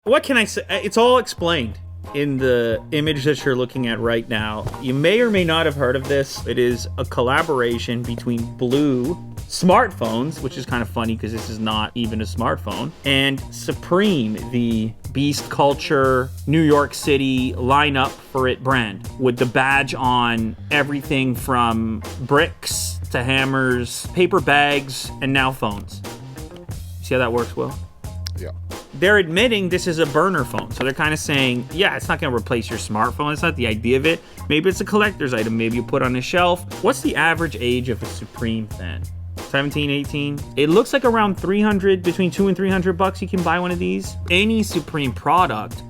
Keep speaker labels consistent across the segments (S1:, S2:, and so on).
S1: What can I say? It's all explained in the image that you're looking at right now. You may or may not have heard of this. It is a collaboration between Blu Smartphones, which is kind of funny because this is not even a smartphone, and Supreme, the Beast Culture New York City lineup for it brand, with the badge on everything from bricks to hammers, paper bags, and now phones. See how that works, Will?
S2: Yeah.
S1: They're admitting this is a burner phone. So they're kind of saying, yeah, it's not going to replace your smartphone. It's not the idea of it. Maybe it's a collector's item. Maybe you put on a shelf. What's the average age of a Supreme fan? 17, 18? It looks like around 300, between $200 and $300 you can buy one of these. Any Supreme product,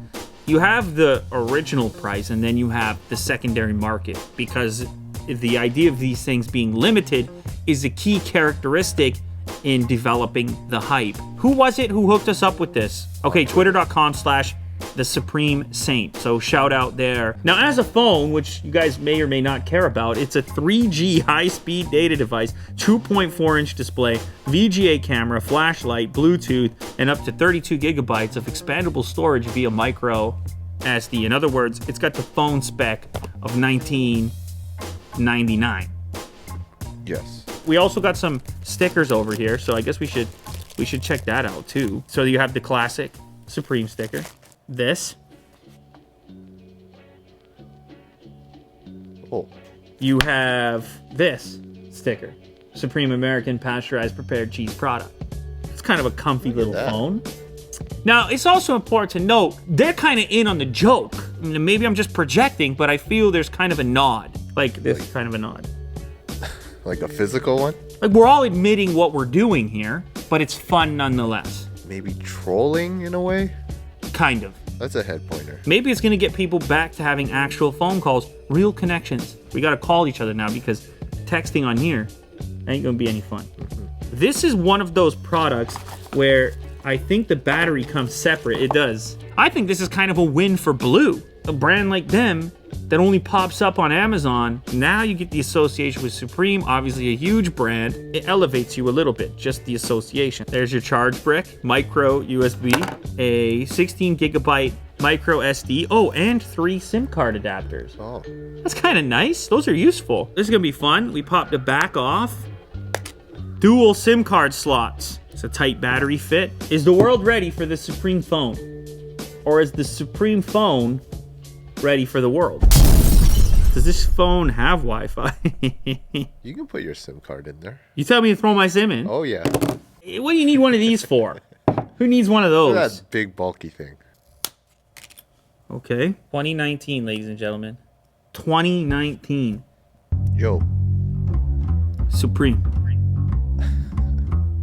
S1: you have the original price and then you have the secondary market, because the idea of these things being limited is a key characteristic in developing the hype. Who was it who hooked us up with this? Okay, twitter.com/the Supreme Saint. So shout out there. Now, as a phone, which you guys may or may not care about, it's a 3G high-speed data device, 2.4-inch display, VGA camera, flashlight, Bluetooth, and up to 32 gigabytes of expandable storage via micro SD. In other words, it's got the phone spec of 1999.
S2: Yes.
S1: We also got some stickers over here, so I guess we should check that out too. So you have the classic Supreme sticker. This.
S2: Oh.
S1: You have this sticker. Supreme American Pasteurized Prepared Cheese Product. It's kind of a comfy little phone. Now, it's also important to note, they're kind of in on the joke. I mean, maybe I'm just projecting, but I feel there's kind of a nod. Like this kind of a nod.
S2: Like a physical one?
S1: Like, we're all admitting what we're doing here, but it's fun nonetheless.
S2: Maybe trolling in a way?
S1: Kind of.
S2: That's a head pointer.
S1: Maybe it's going to get people back to having actual phone calls, real connections. We got to call each other now, because texting on here ain't going to be any fun. This is one of those products where I think the battery comes separate. It does. I think this is kind of a win for Blu. A brand like them that only pops up on Amazon. Now you get the association with Supreme, obviously a huge brand. It elevates you a little bit, just the association. There's your charge brick, micro USB, a 16 gigabyte micro SD, oh, and 3 SIM card adapters.
S2: Oh.
S1: That's kind of nice. Those are useful. This is gonna be fun. We pop the back off. Dual SIM card slots. It's a tight battery fit. Is the world ready for the Supreme phone? Or is the Supreme phone ready for the world? Does this phone have Wi-Fi?
S2: You can put your SIM card in there.
S1: You tell me to throw my SIM in?
S2: Oh, yeah.
S1: What do you need one of these for? Who needs one of those?
S2: That big, bulky thing.
S1: Okay. 2019, ladies and gentlemen. 2019.
S2: Yo.
S1: Supreme.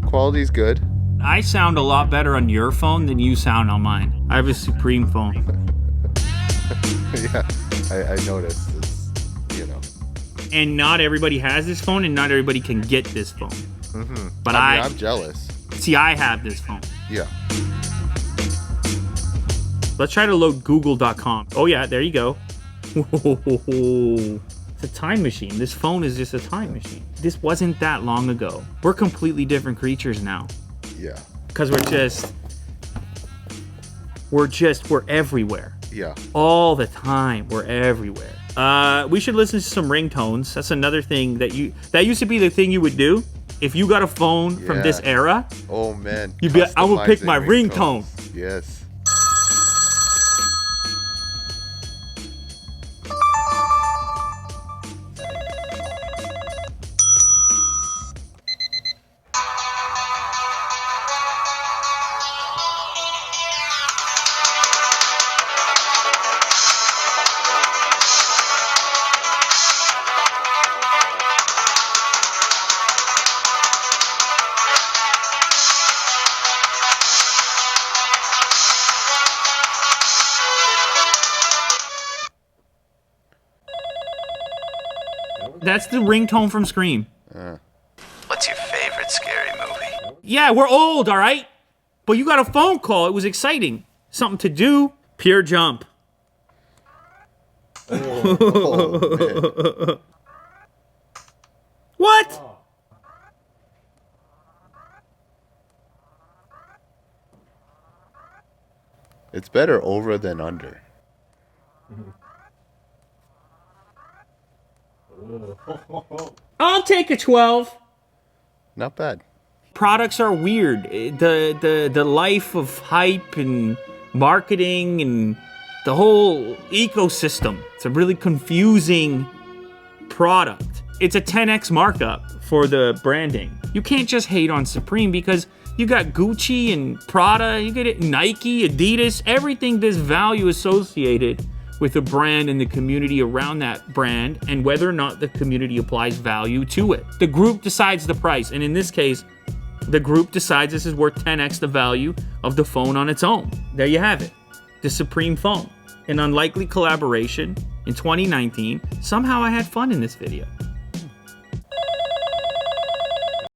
S2: Quality's good.
S1: I sound a lot better on your phone than you sound on mine. I have a Supreme phone.
S2: Yeah, I noticed. It's, you know.
S1: And not everybody has this phone, and not everybody can get this phone.
S2: Mm-hmm.
S1: But
S2: I mean, I'm jealous.
S1: See, I have this phone.
S2: Yeah.
S1: Let's try to load google.com. Oh yeah, there you go. It's a time machine. This phone is just a time machine. This wasn't that long ago. We're completely different creatures now.
S2: Yeah.
S1: Because we're everywhere.
S2: Yeah.
S1: All the time. We're everywhere. We should listen to some ringtones. That's another thing that used to be the thing you would do. If you got a phone from this era.
S2: Oh man.
S1: You'd be like, I will pick my ringtone.
S2: Yes.
S1: That's the ringtone from Scream.
S3: What's your favorite scary movie?
S1: Yeah, we're old, all right? But you got a phone call. It was exciting. Something to do. Pure jump.
S2: Oh,
S1: What?
S2: It's better over than under.
S1: I'll take a 12.
S2: Not bad.
S1: Products are weird. The life of hype and marketing and the whole ecosystem. It's a really confusing product. It's a 10x markup for the branding. You can't just hate on Supreme because you got Gucci and Prada, you get it, Nike, Adidas, everything there's value associated with the brand and the community around that brand and whether or not the community applies value to it. The group decides the price, and in this case, the group decides this is worth 10x the value of the phone on its own. There you have it, the Supreme phone. An unlikely collaboration in 2019. Somehow I had fun in this video.